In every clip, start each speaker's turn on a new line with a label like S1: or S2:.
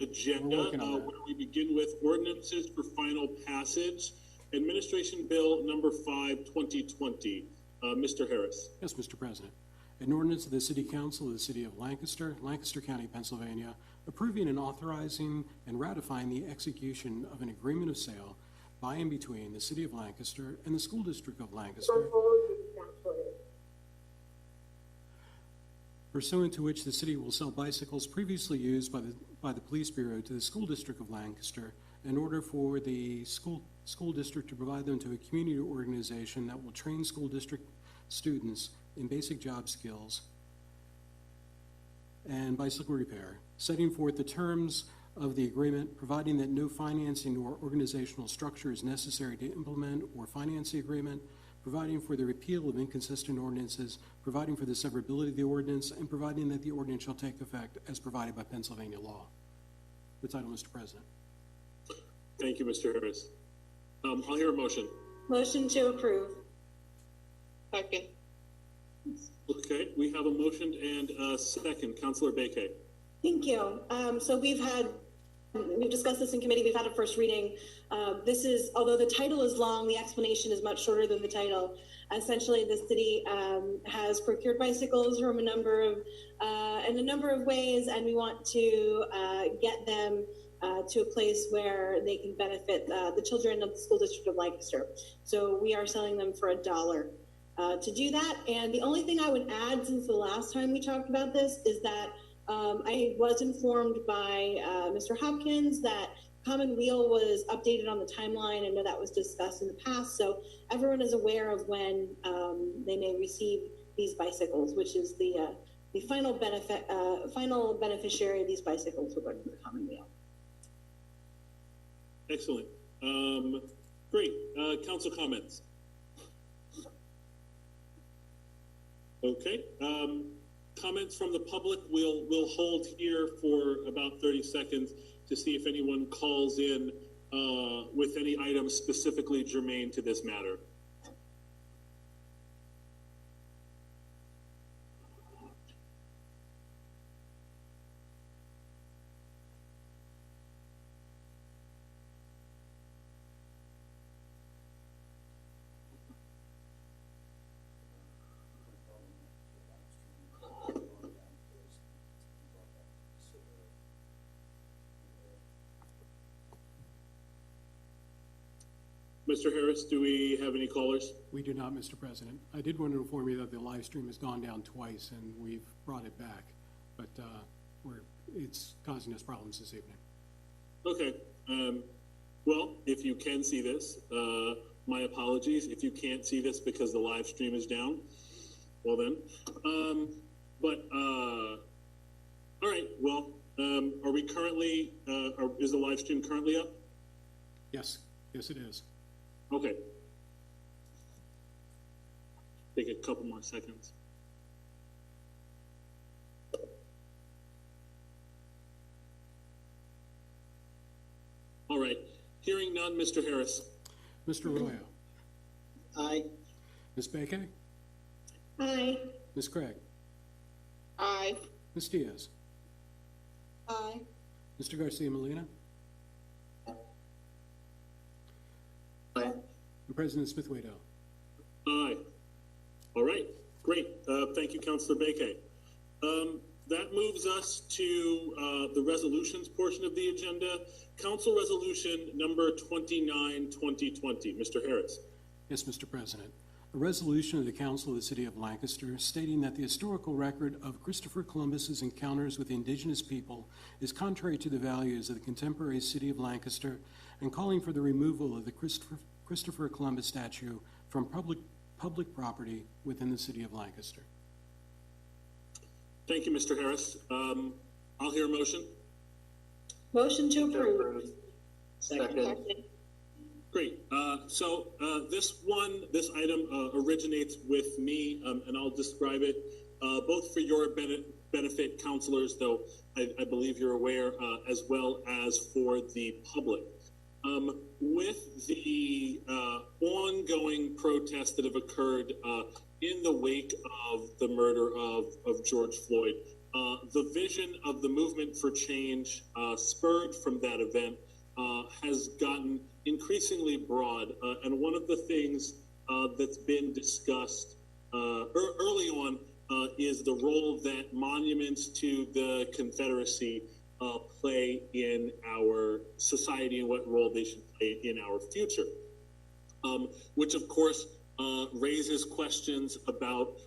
S1: agenda, where we begin with ordinances for final passage. Administration Bill number 5, 2020. Mr. Harris.
S2: Yes, Mr. President. An ordinance of the City Council of the City of Lancaster, Lancaster County, Pennsylvania, approving and authorizing and ratifying the execution of an agreement of sale by and between the City of Lancaster and the School District of Lancaster, pursuant to which the city will sell bicycles previously used by the Police Bureau to the School District of Lancaster in order for the school district to provide them to a community organization that will train school district students in basic job skills and bicycle repair, setting forth the terms of the agreement, providing that no financing or organizational structure is necessary to implement or finance the agreement, providing for the repeal of inconsistent ordinances, providing for the severability of the ordinance, and providing that the ordinance shall take effect as provided by Pennsylvania law. The title, Mr. President.
S1: Thank you, Mr. Harris. I'll hear a motion.
S3: Motion to approve.
S4: Second.
S1: Okay, we have a motion and a second. Councilor Bakay.
S3: Thank you. So we've discussed this in committee. We've had a first reading. This is, although the title is long, the explanation is much shorter than the title. Essentially, the city has procured bicycles from in a number of ways, and we want to get them to a place where they can benefit the children of the School District of Lancaster. So we are selling them for $1 to do that. And the only thing I would add, since the last time we talked about this, is that I was informed by Mr. Hopkins that Common Wheel was updated on the timeline. I know that was discussed in the past, so everyone is aware of when they may receive these bicycles, which is the final beneficiary of these bicycles will go to the Common Wheel.
S1: Excellent. Great. Council comments. Okay. Comments from the public we'll hold here for about 30 seconds to see if anyone calls in with any items specifically germane to this matter. Mr. Harris, do we have any callers?
S2: We do not, Mr. President. I did want to inform you that the live stream has gone down twice and we've brought it back, but it's causing us problems this evening. Okay.
S1: Well, if you can see this, my apologies. If you can't see this because the live stream is down, well then. All right. Well, are we currently, is the live stream currently up?
S2: Yes. Yes, it is.
S1: Okay. Take a couple more seconds. All right. Hearing none, Mr. Harris.
S2: Mr. Arroyo.
S4: Aye.
S2: Ms. Bakay.
S3: Aye.
S2: Ms. Craig.
S4: Aye.
S2: Ms. Diaz.
S3: Aye.
S2: Mr. Garcia Molina.
S4: Aye.
S2: And President Smith-Waddell.
S1: Aye. All right, great. Thank you, Councilor Bakay. That moves us to the resolutions portion of the agenda. Council Resolution number 29, 2020. Mr. Harris.
S2: Yes, Mr. President. A resolution of the Council of the City of Lancaster stating that the historical record of Christopher Columbus's encounters with indigenous people is contrary to the values of the contemporary City of Lancaster and calling for the removal of the Christopher Columbus statue from public property within the City of Lancaster.
S1: Thank you, Mr. Harris. I'll hear a motion.
S3: Motion to approve.
S4: Second.
S1: Great. So this item originates with me, and I'll describe it both for your benefit, councilors, though I believe you're aware, as well as for the public. With the ongoing protests that have occurred in the wake of the murder of George Floyd, the vision of the movement for change spurred from that event has gotten increasingly broad. And one of the things that's been discussed early on is the role that monuments to the Confederacy play in our society and what role they should play in our future, which of course raises questions about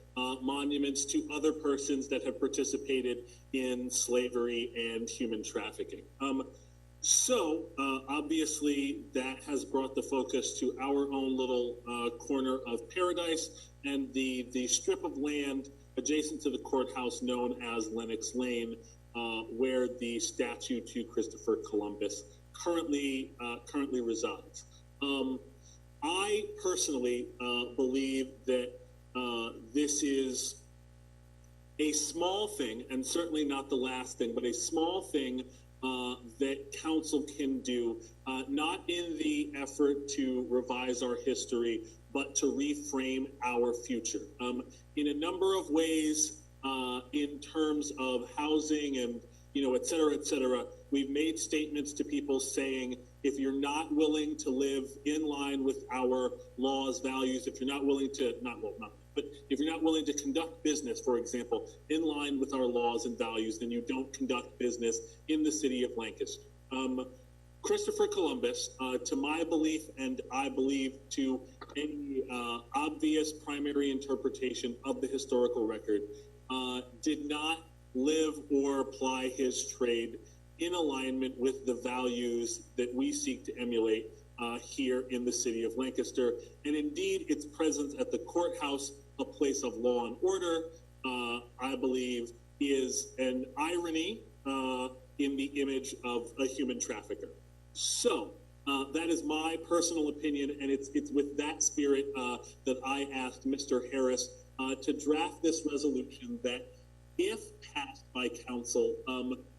S1: monuments to other persons that have participated in slavery and human trafficking. So obviously that has brought the focus to our own little corner of paradise and the strip of land adjacent to the courthouse known as Lenox Lane, where the statue to Christopher Columbus currently resides. I personally believe that this is a small thing, and certainly not the last thing, but a small thing that council can do, not in the effort to revise our history, but to reframe our future. In a number of ways, in terms of housing and, et cetera, we've made statements to people saying, if you're not willing to live in line with our laws, values, if you're not willing to, but if you're not willing to conduct business, for example, in line with our laws and values, then you don't conduct business in the city of Lancaster. Christopher Columbus, to my belief, and I believe to any obvious primary interpretation of the historical record, did not live or apply his trade in alignment with the values that we seek to emulate here in the city of Lancaster. And indeed, its presence at the courthouse, a place of law and order, I believe, is an irony in the image of a human trafficker. So that is my personal opinion, and it's with that spirit that I asked Mr. Harris to draft this resolution that, if passed by council,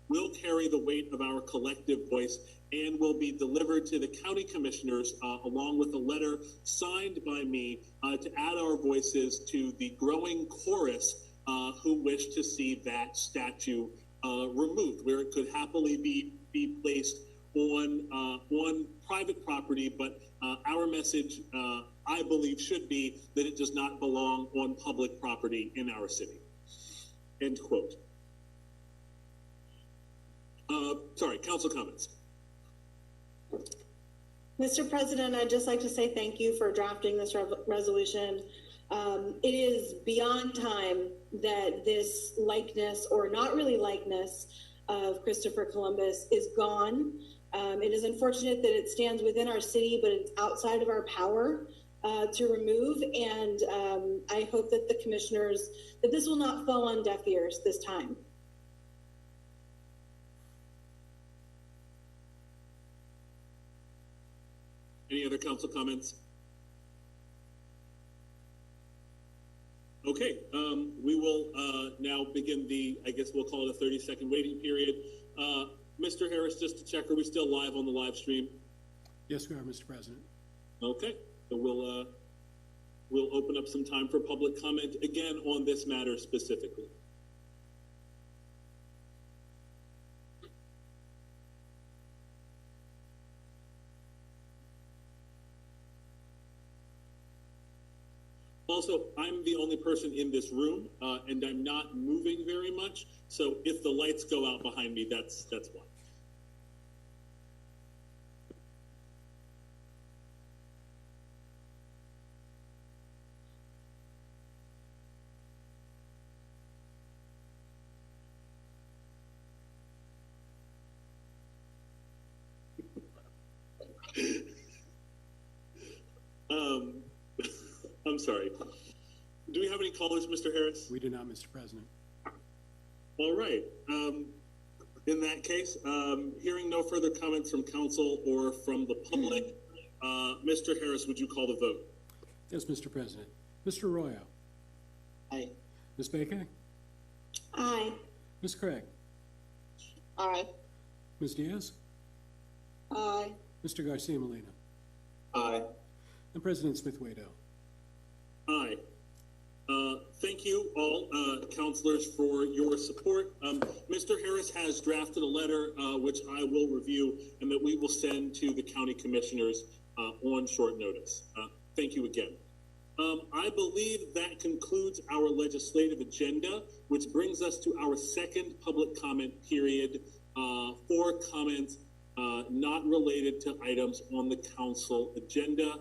S1: will carry the weight of our collective voice and will be delivered to the county commissioners along with a letter signed by me to add our voices to the growing chorus who wish to see that statue removed, where it could happily be placed on private property, but our message, I believe, should be that it does not belong on public property in our city. End quote. Sorry, council comments.
S3: Mr. President, I'd just like to say thank you for drafting this resolution. It is beyond time that this likeness, or not really likeness, of Christopher Columbus is gone. It is unfortunate that it stands within our city, but it's outside of our power to remove. And I hope that the commissioners, that this will not fall on deaf ears this time.
S1: Any other council comments? Okay, we will now begin I guess we'll call it a 30-second waiting period. Mr. Harris, just to check, are we still live on the live stream?
S2: Yes, we are, Mr. President.
S1: Okay, so we'll open up some time for public comment again on this matter specifically. Also, I'm the only person in this room, and I'm not moving very much. So if the lights go out behind me, that's why. I'm sorry. Do we have any callers, Mr. Harris?
S2: We do not, Mr. President.
S1: All right. In that case, hearing no further comments from council or from the public, Mr. Harris, would you call the vote?
S2: Yes, Mr. President. Mr. Arroyo.
S4: Aye.
S2: Ms. Baker.
S3: Aye.
S2: Ms. Craig.
S4: Aye.
S2: Ms. Diaz.
S3: Aye.
S2: Mr. Garcia Molina.
S4: Aye.
S2: And President Smith-Waddell.
S1: Aye. Thank thank you all, counselors, for your support. Mr. Harris has drafted a letter, which I will review and that we will send to the county commissioners on short notice. Thank you again. I believe that concludes our legislative agenda, which brings us to our second public comment period for comments not related to items on the council agenda.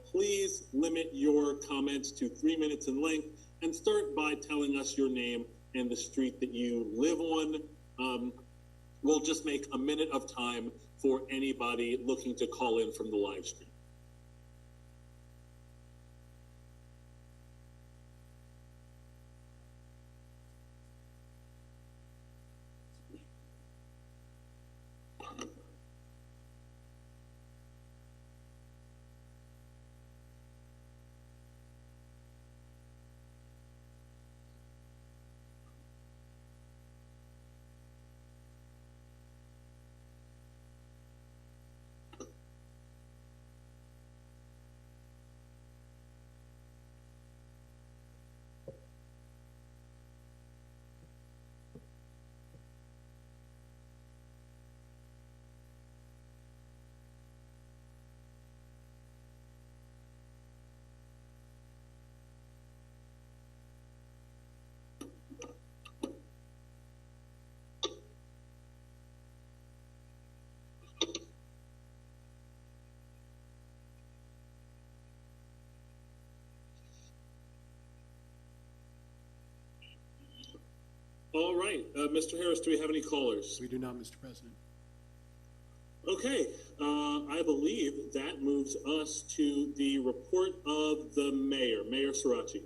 S1: Please limit your comments to 3 minutes in length and start by telling us your name and the street that you live on. We'll just make a minute of time for anybody looking to call in from the live stream. All right, Mr. Harris, do we have any callers?
S2: We do not, Mr. President.
S1: Okay, I believe that moves us to the report of the mayor, Mayor Sirachi.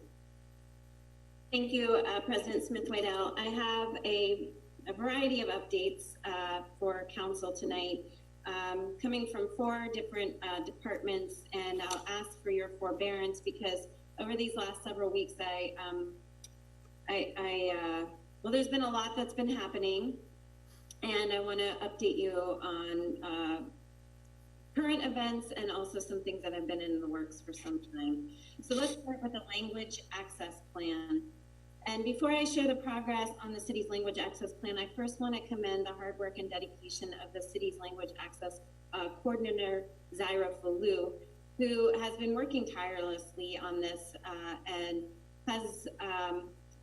S5: Thank you, President Smith-Waddell. I have a variety of updates for council tonight, coming from 4 different departments, and I'll ask for your forbearance because over these last several weeks, well, there's been a lot that's been happening, and I want to update you on current events and also some things that have been in the works for some time. So let's start with the language access plan. And before I share the progress on the city's language access plan, I first want to commend the hard work and dedication of the city's language access coordinator, Zaira Falou, who has been working tirelessly on this and has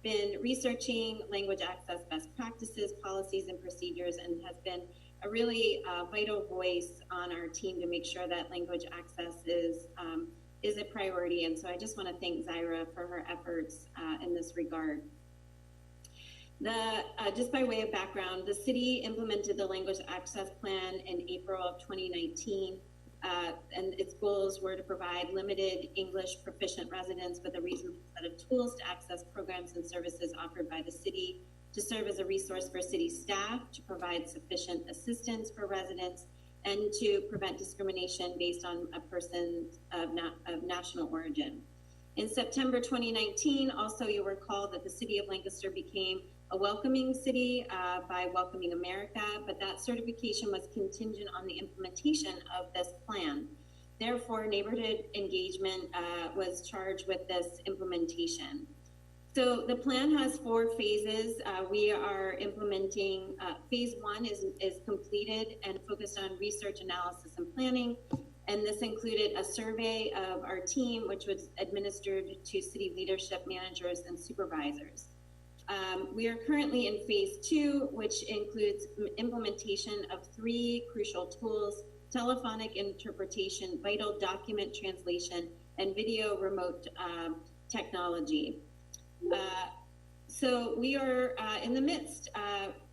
S5: been researching language access best practices, policies, and procedures, and has been a really vital voice on our team to make sure that language access is a priority. And so I just want to thank Zaira for her efforts in this regard. Just by way of background, the city implemented the language access plan in April of 2019. And its goals were to provide limited English proficient residents with a reasonable set of tools to access programs and services offered by the city, to serve as a resource for city staff, to provide sufficient assistance for residents, and to prevent discrimination based on a person of national origin. In September 2019, also you'll recall that the city of Lancaster became a welcoming city by Welcoming America, but that certification was contingent on the implementation of this plan. Therefore, neighborhood engagement was charged with this implementation. So the plan has 4 phases. We are implementing, phase 1 is completed and focused on research, analysis, and planning. And this included a survey of our team, which was administered to city leadership, managers, and supervisors. We are currently in phase 2, which includes implementation of 3 crucial tools: telephonic interpretation, vital document translation, and video remote technology. So we are in the midst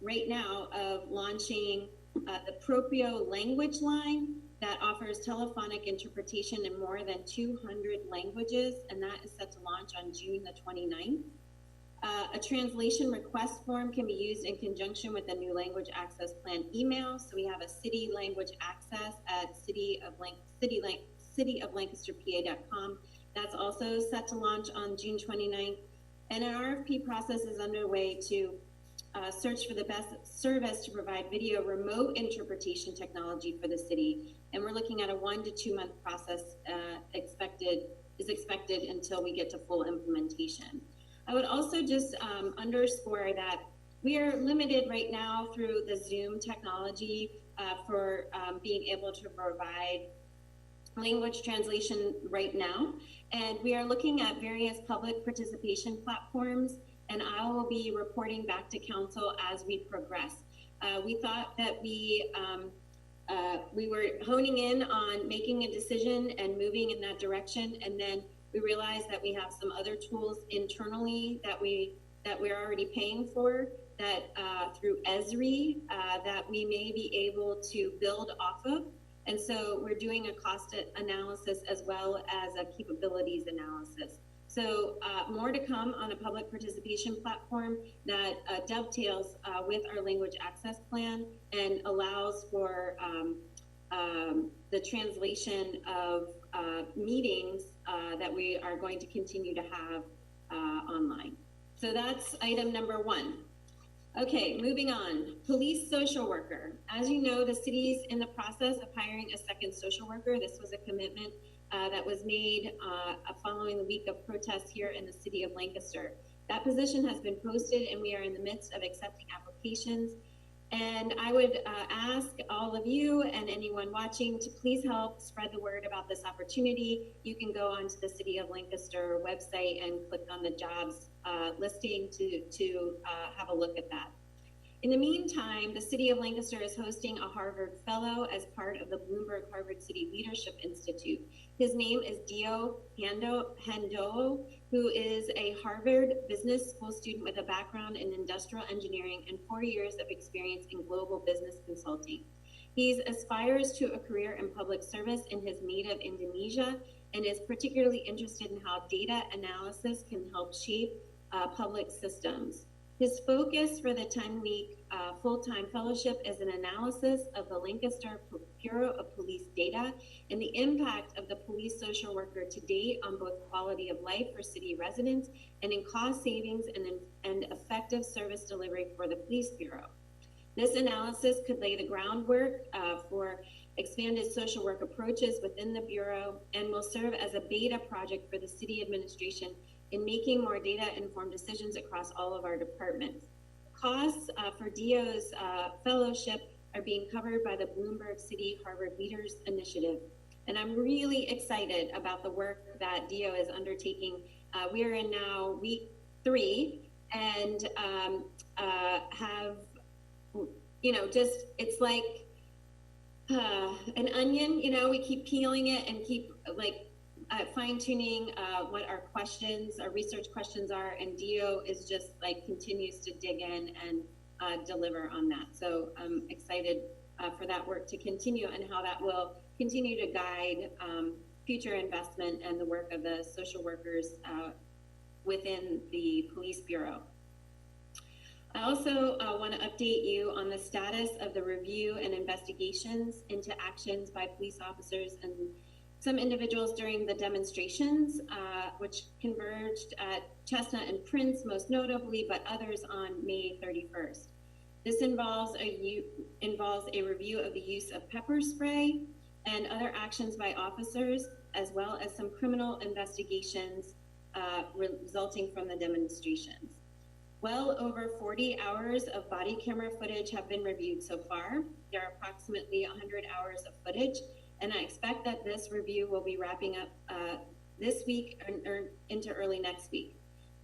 S5: right now of launching the Proprio language line that offers telephonic interpretation in more than 200 languages, and that is set to launch on June the 29th. A translation request form can be used in conjunction with the new language access plan email. So we have a city language access at cityoflancasterpa.com. That's also set to launch on June 29th. And an RFP process is underway to search for the best service to provide video remote interpretation technology for the city. And we're looking at a 1 to 2 month process expected until we get to full implementation. I would also just underscore that we are limited right now through the Zoom technology for being able to provide language translation right now. And we are looking at various public participation platforms, and I will be reporting back to council as we progress. We thought that we were honing in on making a decision and moving in that direction, and then we realized that we have some other tools internally that we're already paying for, that through ESRI, that we may be able to build off of. And so we're doing a cost analysis as well as a capabilities analysis. So more to come on a public participation platform that dovetails with our language access plan and allows for the translation of meetings that we are going to continue to have online. So that's item number 1. Okay, moving on. Police social worker. As you know, the city's in the process of hiring a second social worker. This was a commitment that was made following the week of protests here in the city of Lancaster. That position has been posted and we are in the midst of accepting applications. And I would ask all of you and anyone watching to please help spread the word about this opportunity. You can go onto the City of Lancaster website and click on the jobs listing to have a look at that. In the meantime, the City of Lancaster is hosting a Harvard Fellow as part of the Bloomberg Harvard City Leadership Institute. His name is Dio Handoo, who is a Harvard Business School student with a background in industrial engineering and 4 years of experience in global business consulting. He aspires to a career in public service in his native Indonesia and is particularly interested in how data analysis can help shape public systems. His focus for the 10-week full-time fellowship is an analysis of the Lancaster Bureau of Police data and the impact of the police social worker to date on both quality of life for city residents and in cost savings and effective service delivery for the police bureau. This analysis could lay the groundwork for expanded social work approaches within the bureau and will serve as a beta project for the city administration in making more data-informed decisions across all of our departments. Costs for Dio's fellowship are being covered by the Bloomberg City Harvard Leaders Initiative. And I'm really excited about the work that Dio is undertaking. We are in now week 3 and have, just, it's like an onion, we keep peeling it and keep fine-tuning what our research questions are, and Dio is just continues to dig in and deliver on that. So I'm excited for that work to continue and how that will continue to guide future investment and the work of the social workers within the police bureau. I also want to update you on the status of the review and investigations into actions by police officers and some individuals during the demonstrations, which converged at Chestnut and Prince most notably, but others on May 31st. This involves a review of the use of pepper spray and other actions by officers, as well as some criminal investigations resulting from the demonstrations. Well over 40 hours of body camera footage have been reviewed so far. There are approximately 100 hours of footage, and I expect that this review will be wrapping up this week or into early next week.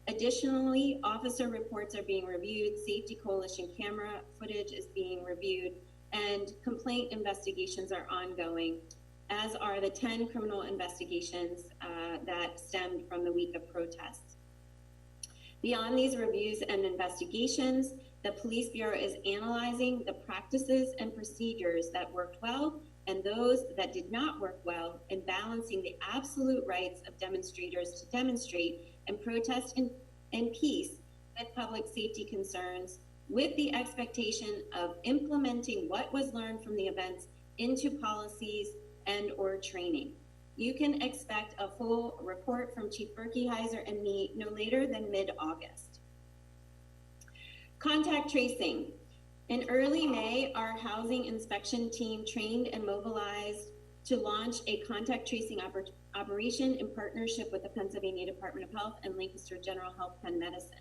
S5: Additionally, officer reports are being reviewed, Safety Coalition camera footage is being reviewed, and complaint investigations are ongoing, as are the 10 criminal investigations that stemmed from the week of protests. Beyond these reviews and investigations, the Police Bureau is analyzing the practices and procedures that worked well and those that did not work well in balancing the absolute rights of demonstrators to demonstrate and protest in peace with public safety concerns, with the expectation of implementing what was learned from the events into policies and or training. You can expect a full report from Chief Berkeyheiser and me no later than mid-August. Contact tracing. In early May, our housing inspection team trained and mobilized to launch a contact tracing operation in partnership with the Pennsylvania Department of Health and Lancaster General Health Penn Medicine.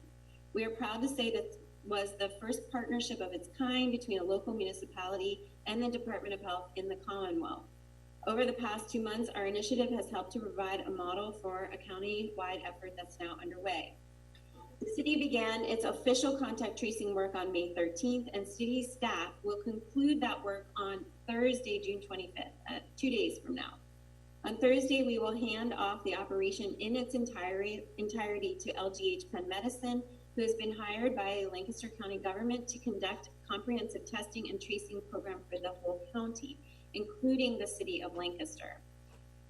S5: We are proud to say that was the first partnership of its kind between a local municipality and the Department of Health in the Commonwealth. Over the past 2 months, our initiative has helped to provide a model for a county-wide effort that's now underway. The city began its official contact tracing work on May 13th, and city staff will conclude that work on Thursday, June 25th, 2 days from now. On Thursday, we will hand off the operation in its entirety to LGH Penn Medicine, who has been hired by Lancaster County government to conduct comprehensive testing and tracing program for the whole county, including the city of Lancaster.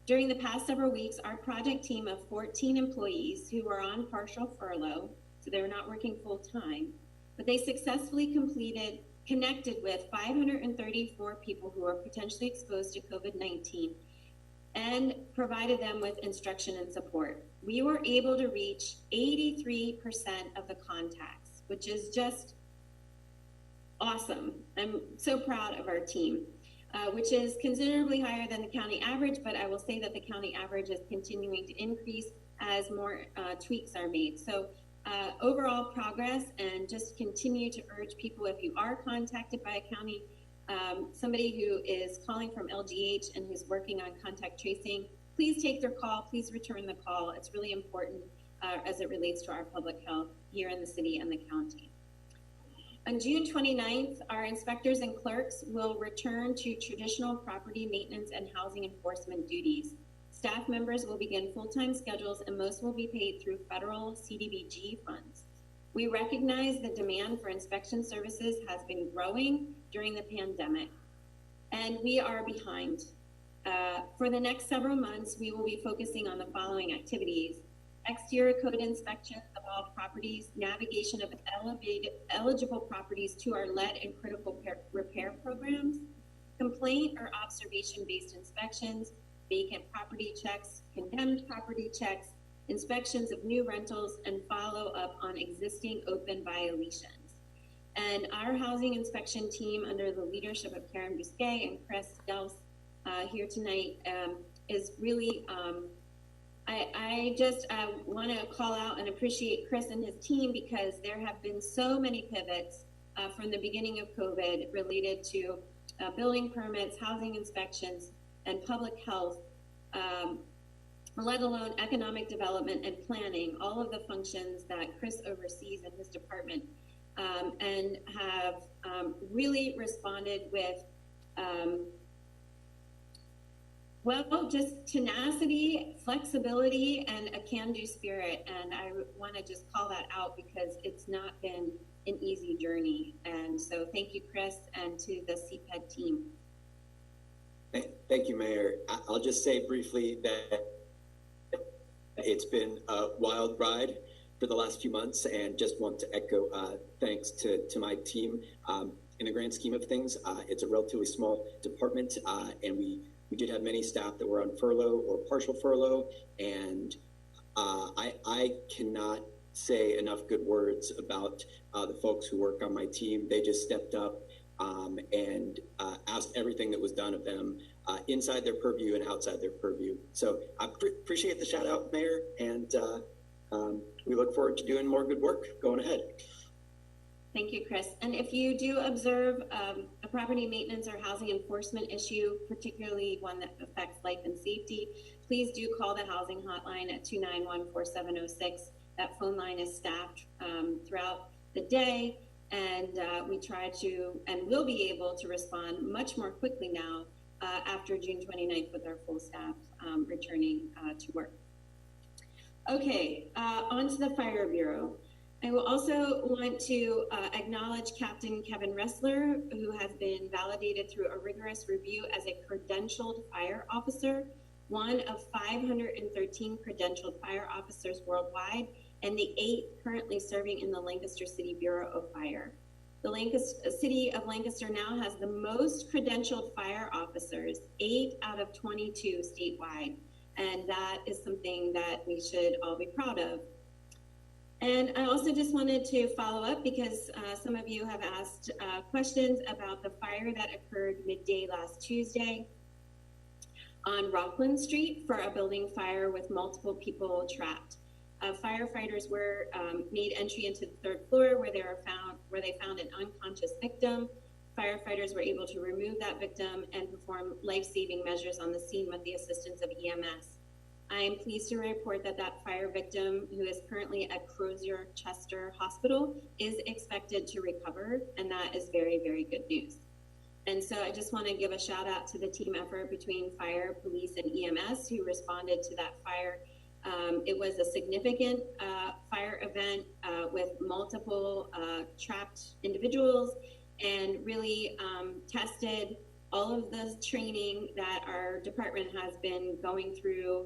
S5: During the past several weeks, our project team of 14 employees who were on partial furlough, so they're not working full time, but they successfully connected with 534 people who are potentially exposed to COVID-19 and provided them with instruction and support. We were able to reach 83% of the contacts, which is just awesome. I'm so proud of our team, which is considerably higher than the county average, but I will say that the county average is continuing to increase as more tweaks are made. So overall progress, and just continue to urge people, if you are contacted by a county, somebody who is calling from LGH and who's working on contact tracing, please take their call, please return the call. It's really important as it relates to our public health here in the city and the county. On June 29th, our inspectors and clerks will return to traditional property maintenance and housing enforcement duties. Staff members will begin full-time schedules, and most will be paid through federal CDBG funds. We recognize the demand for inspection services has been growing during the pandemic, and we are behind. For the next several months, we will be focusing on the following activities: exterior code inspections of all properties, navigation of eligible properties to our lead and critical repair programs, complaint or observation-based inspections, vacant property checks, condemned property checks, inspections of new rentals, and follow up on existing open violations. And our housing inspection team, under the leadership of Karen Bousquet and Chris Dels here tonight, is really, I just want to call out and appreciate Chris and his team, because there have been so many pivots from the beginning of COVID related to building permits, housing inspections, and public health, let alone economic development and planning, all of the functions that Chris oversees in his department, and have really responded with, well, just tenacity, flexibility, and a can-do spirit. And I want to just call that out, because it's not been an easy journey. And so thank you, Chris, and to the CPED team.
S6: Thank you, Mayor. I'll just say briefly that it's been a wild ride for the last few months, and just want to echo thanks to my team. In the grand scheme of things, it's a relatively small department, and we did have many staff that were on furlough or partial furlough, and I cannot say enough good words about the folks who work on my team. They just stepped up and asked everything that was done of them inside their purview and outside their purview. So I appreciate the shout out, Mayor, and we look forward to doing more good work going ahead.
S5: Thank you, Chris. And if you do observe a property maintenance or housing enforcement issue, particularly one that affects life and safety, please do call the housing hotline at 291-4706. That phone line is staffed throughout the day, and we try to and will be able to respond much more quickly now after June 29th with our full staff returning to work. Okay, on to the Fire Bureau. I will also want to acknowledge Captain Kevin Ressler, who has been validated through a rigorous review as a credentialed fire officer, one of 513 credentialed fire officers worldwide, and the 8th currently serving in the Lancaster City Bureau of Fire. The City of Lancaster now has the most credentialed fire officers, 8 out of 22 statewide, and that is something that we should all be proud of. And I also just wanted to follow up, because some of you have asked questions about the fire that occurred midday last Tuesday. on Rockland Street for a building fire with multiple people trapped. Firefighters were made entry into the third floor where they found an unconscious victim. Firefighters were able to remove that victim and perform life-saving measures on the scene with the assistance of EMS. I am pleased to report that fire victim, who is currently at Crozier Chester Hospital, is expected to recover, and that is very, very good news. And so I just want to give a shout out to the team effort between fire, police, and EMS who responded to that fire. It was a significant fire event with multiple trapped individuals, and really tested all of the training that our department has been going through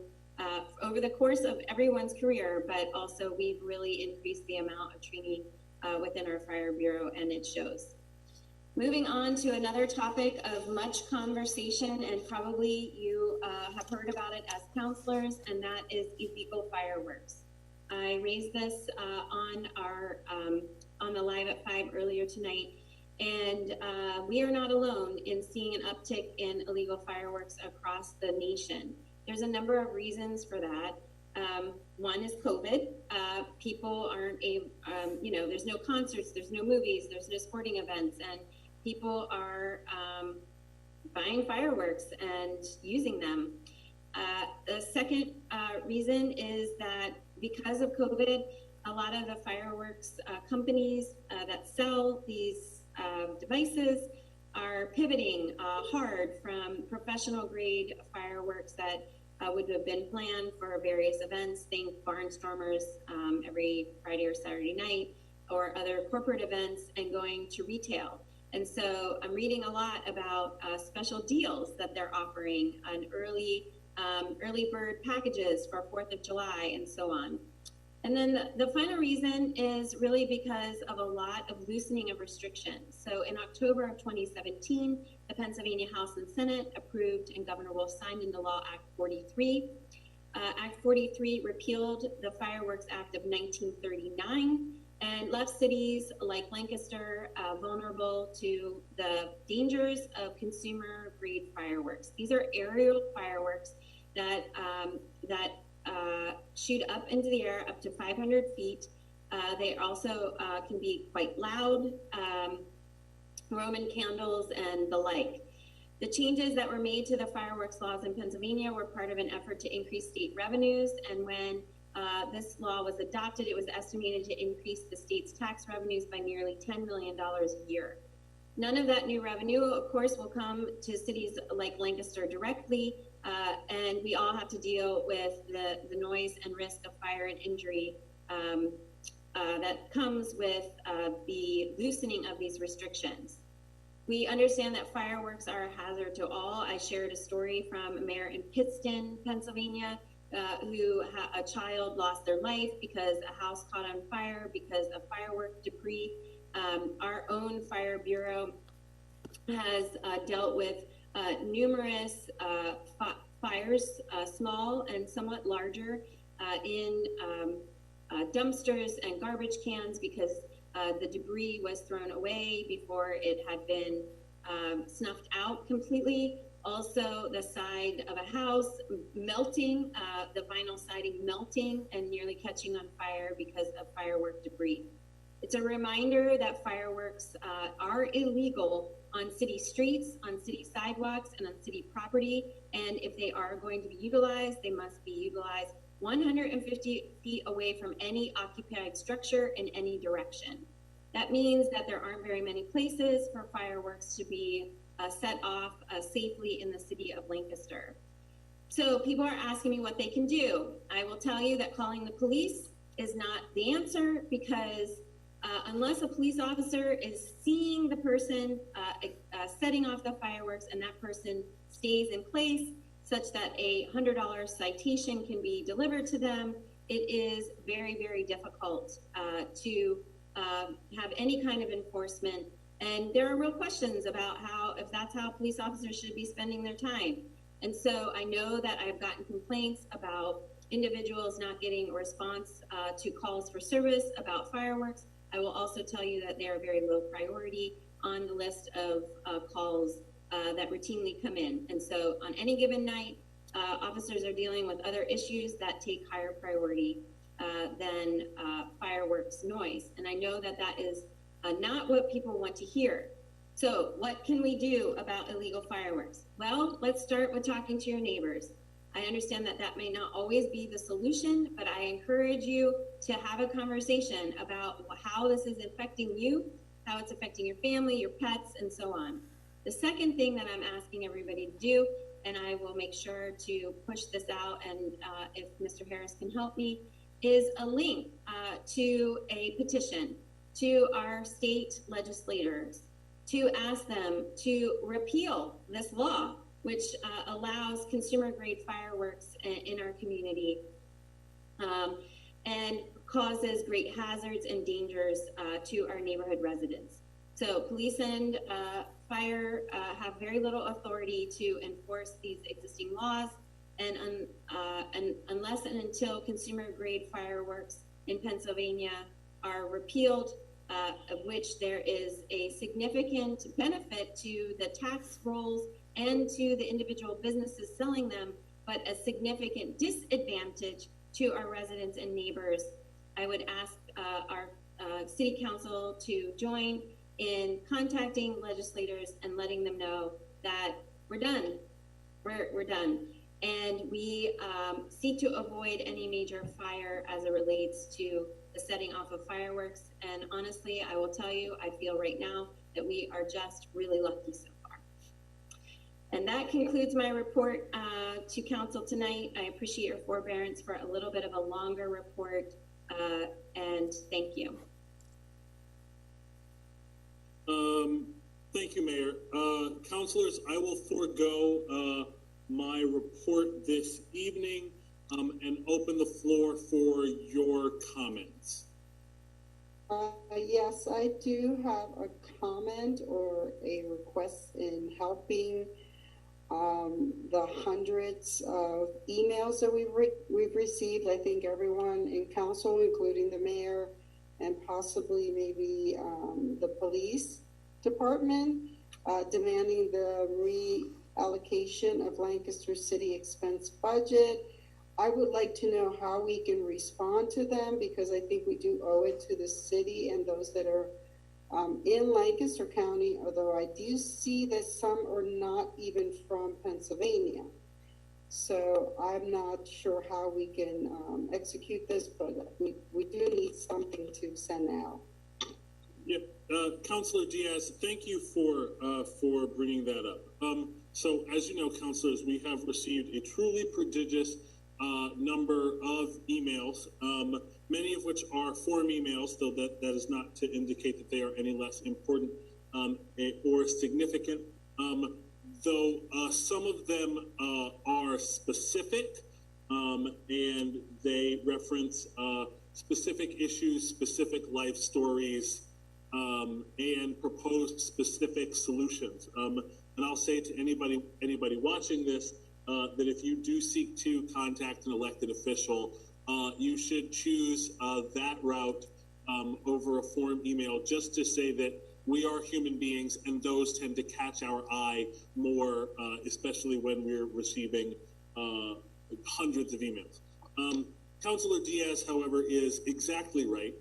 S5: over the course of everyone's career, but also we've really increased the amount of training within our fire bureau, and it shows. Moving on to another topic of much conversation, and probably you have heard about it as counselors, and that is illegal fireworks. I raised this on the Live at 5 earlier tonight, and we are not alone in seeing an uptick in illegal fireworks across the nation. There's a number of reasons for that. One is COVID. People aren't there's no concerts, there's no movies, there's no sporting events, and people are buying fireworks and using them. The second reason is that because of COVID, a lot of the fireworks companies that sell these devices are pivoting hard from professional grade fireworks that would have been planned for various events. Think barnstormers every Friday or Saturday night, or other corporate events, and going to retail. And so I'm reading a lot about special deals that they're offering on early bird packages for 4th of July and so on. And then the final reason is really because of a lot of loosening of restrictions. So in October of 2017, the Pennsylvania House and Senate approved, and Governor Wolf signed into law, Act 43. Act 43 repealed the Fireworks Act of 1939 and left cities like Lancaster vulnerable to the dangers of consumer-grade fireworks. These are aerial fireworks that shoot up into the air up to 500 feet. They also can be quite loud, Roman candles and the like. The changes that were made to the fireworks laws in Pennsylvania were part of an effort to increase state revenues, and when this law was adopted, it was estimated to increase the state's tax revenues by nearly $10 million a year. None of that new revenue, of course, will come to cities like Lancaster directly, and we all have to deal with the noise and risk of fire and injury that comes with the loosening of these restrictions. We understand that fireworks are a hazard to all. I shared a story from a mayor in Pittston, Pennsylvania, a child lost their life because a house caught on fire because of firework debris. Our own fire bureau has dealt with numerous fires, small and somewhat larger, in dumpsters and garbage cans because the debris was thrown away before it had been snuffed out completely. Also, the side of a house melting, the vinyl siding melting and nearly catching on fire because of firework debris. It's a reminder that fireworks are illegal on city streets, on city sidewalks, and on city property. And if they are going to be utilized, they must be utilized 150 feet away from any occupied structure in any direction. That means that there aren't very many places for fireworks to be set off safely in the city of Lancaster. So people are asking me what they can do. I will tell you that calling the police is not the answer, because unless a police officer is seeing the person setting off the fireworks and that person stays in place such that a $100 citation can be delivered to them, it is very, very difficult to have any kind of enforcement. And there are real questions about if that's how police officers should be spending their time. And so I know that I've gotten complaints about individuals not getting a response to calls for service about fireworks. I will also tell you that they are very low priority on the list of calls that routinely come in. And so on any given night, officers are dealing with other issues that take higher priority than fireworks noise. And I know that that is not what people want to hear. So what can we do about illegal fireworks? Well, let's start with talking to your neighbors. I understand that that may not always be the solution, but I encourage you to have a conversation about how this is affecting you, how it's affecting your family, your pets, and so on. The second thing that I'm asking everybody to do, and I will make sure to push this out, and if Mr. Harris can help me, is a link to a petition to our state legislators to ask them to repeal this law, which allows consumer-grade fireworks in our community and causes great hazards and dangers to our neighborhood residents. So police and fire have very little authority to enforce these existing laws, and unless and until consumer-grade fireworks in Pennsylvania are repealed, of which there is a significant benefit to the tax rolls and to the individual businesses selling them, but a significant disadvantage to our residents and neighbors. I would ask our city council to join in contacting legislators and letting them know that we're done. We're done. And we seek to avoid any major fire as it relates to the setting off of fireworks. And honestly, I will tell you, I feel right now that we are just really lucky so far. And that concludes my report to council tonight. I appreciate your forbearance for a little bit of a longer report, and thank you.
S1: Thank you, Mayor. Councilors, I will forego my report this evening and open the floor for your comments.
S7: Yes, I do have a comment or a request in helping the hundreds of emails that we've received. I think everyone in council, including the mayor and possibly maybe the police department, demanding the reallocation of Lancaster City expense budget. I would like to know how we can respond to them, because I think we do owe it to the city and those that are in Lancaster County, although I do see that some are not even from Pennsylvania. So I'm not sure how we can execute this, but we do need something to send out.
S1: Yep. Councilor Diaz, thank you for bringing that up. So as you know, councilors, we have received a truly prodigious number of emails, many of which are form emails, though that is not to indicate that they are any less important or significant. Though some of them are specific and they reference specific issues, specific life stories, and propose specific solutions. And I'll say to anybody watching this that if you do seek to contact an elected official, you should choose that route over a form email, just to say that we are human beings and those tend to catch our eye more, especially when we're receiving hundreds of emails. Councilor Diaz, however, is exactly right.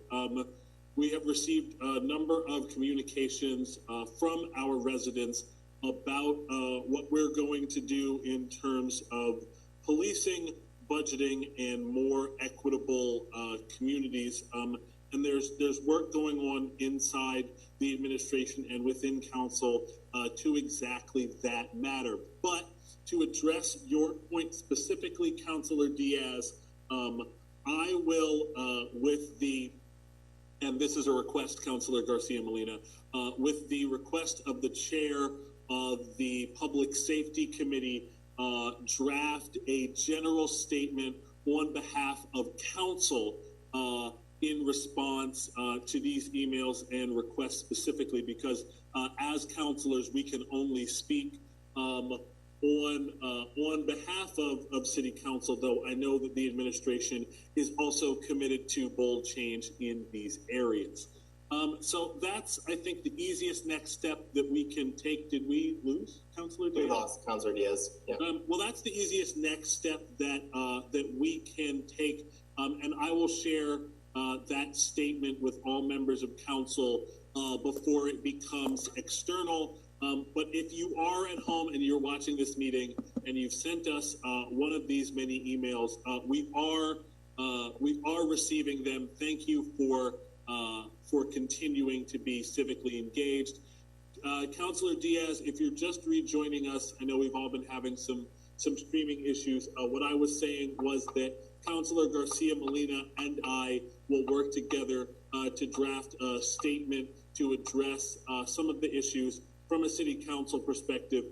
S1: We have received a number of communications from our residents about what we're going to do in terms of policing, budgeting, and more equitable communities. And there's work going on inside the administration and within council to exactly that matter. But to address your point specifically, Councilor Diaz, I will, and this is a request, Councilor Garcia Molina, with the request of the chair of the Public Safety Committee, draft a general statement on behalf of council in response to these emails and requests specifically, because as councilors, we can only speak on behalf of City Council, though I know that the administration is also committed to bold change in these areas. So that's, I think, the easiest next step that we can take. Did we lose Councilor Diaz?
S8: We lost Councilor Diaz. Yeah.
S1: Well, that's the easiest next step that that we can take, and I will share that statement with all members of council before it becomes external. But if you are at home and you're watching this meeting and you've sent us one of these many emails, we are receiving them. Thank you for continuing to be civically engaged. Councilor Diaz, if you're just rejoining us, I know we've all been having some streaming issues. What I was saying was that Councilor Garcia Molina and I will work together to draft a statement to address some of the issues from a city council perspective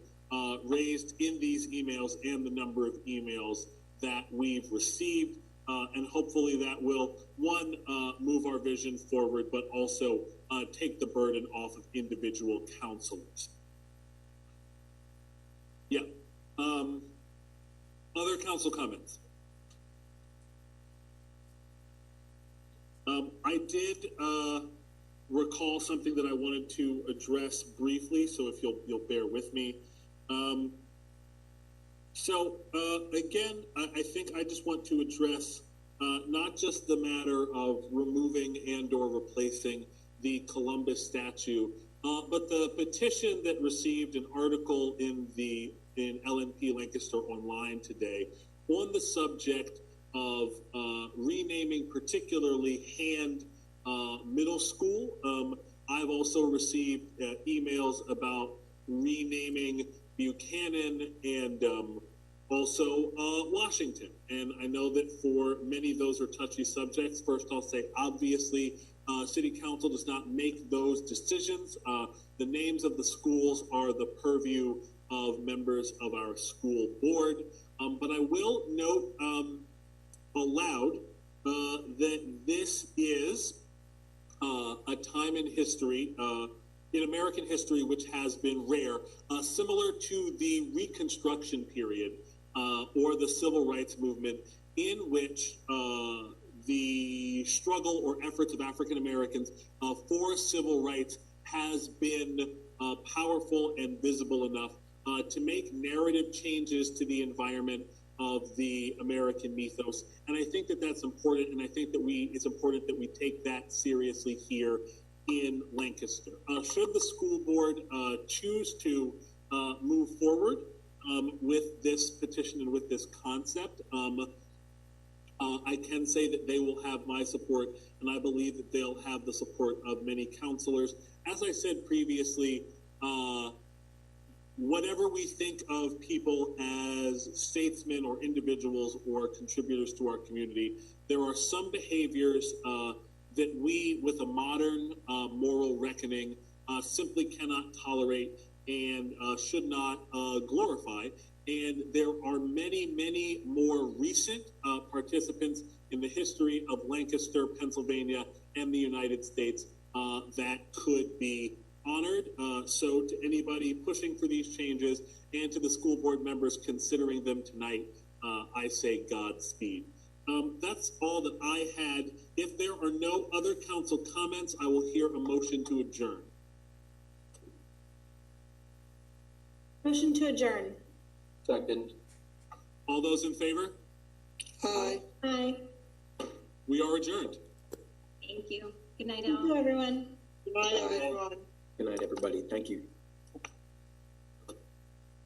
S1: raised in these emails and the number of emails that we've received. And hopefully that will, one, move our vision forward, but also take the burden off of individual councilors. Yeah. Other council comments? I did recall something that I wanted to address briefly, so if you'll bear with me. Again, I think I just want to address not just the matter of removing and or replacing the Columbus statue, but the petition that received an article in LNP Lancaster Online today on the subject of renaming particularly Hand Middle School. I've also received emails about renaming Buchanan and also Washington. And I know that for many those are touchy subjects. First, I'll say, obviously, City Council does not make those decisions. The names of the schools are the purview of members of our school board. But I will note aloud that this is a time in history, in American history, which has been rare, similar to the Reconstruction period or the Civil Rights Movement, in which the struggle or efforts of African Americans for civil rights has been powerful and visible enough to make narrative changes to the environment of the American mythos. And I think that that's important, and I think that it's important that we take that seriously here in Lancaster. Should the school board choose to move forward with this petition and with this concept, I can say that they will have my support, and I believe that they'll have the support of many counselors. As I said previously, whatever we think of people as statesmen or individuals or contributors to our community, there are some behaviors that we, with a modern moral reckoning, simply cannot tolerate and should not glorify. And there are many, many more recent participants in the history of Lancaster, Pennsylvania, and the United States that could be honored. So to anybody pushing for these changes and to the school board members considering them tonight, I say Godspeed. That's all that I had. If there are no other council comments, I will hear a motion to adjourn.
S3: Motion to adjourn.
S8: Second.
S1: All those in favor?
S7: Aye.
S3: Aye.
S1: We are adjourned.
S5: Thank you. Good night,
S3: Thank
S5: all.
S3: you, everyone.
S4: Good night, everyone.
S6: Good night, everybody. Thank you.